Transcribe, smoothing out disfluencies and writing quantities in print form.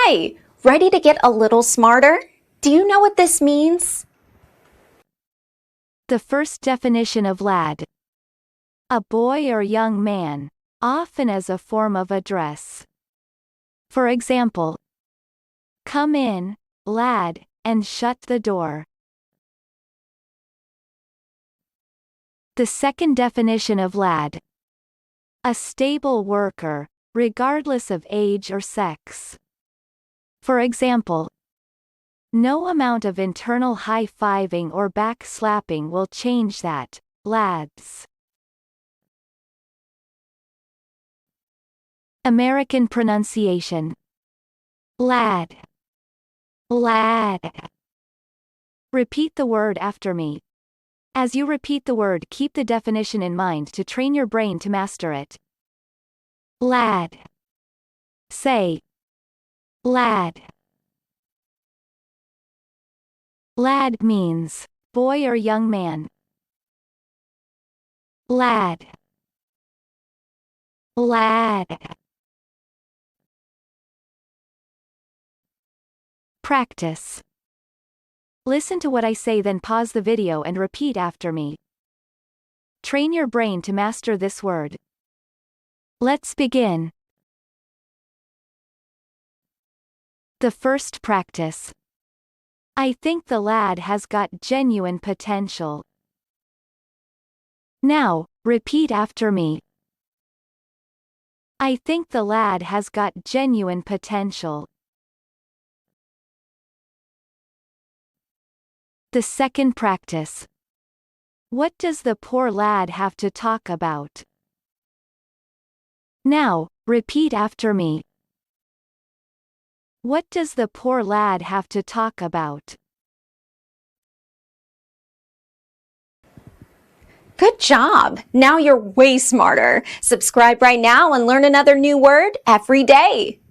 Hi, ready to get a little smarter? Do you know what this means? The first definition of lad. A boy or young man, often as a form of address. For example, come in, lad, and shut the door. The second definition of lad. A stable worker, regardless of age or sex. For example, no amount of internal high-fiving or back-slapping will change that, lads. American pronunciation. Lad. Lad. Repeat the word after me. As you repeat the word, keep the definition in mind to train your brain to master it. Lad. Say. Lad. Lad means boy or young man. Lad. Lad. Practice. Listen to what I say, then pause the video and repeat after me. Train your brain to master this word. Let's begin. The first practice. I think the lad has got genuine potential. Now, repeat after me. I think the lad has got genuine potential. The second practice. What does the poor lad have to talk about? Now, repeat after me. What does the poor lad have to talk about? Good job! Now you're way smarter. Subscribe right now and learn another new word every day.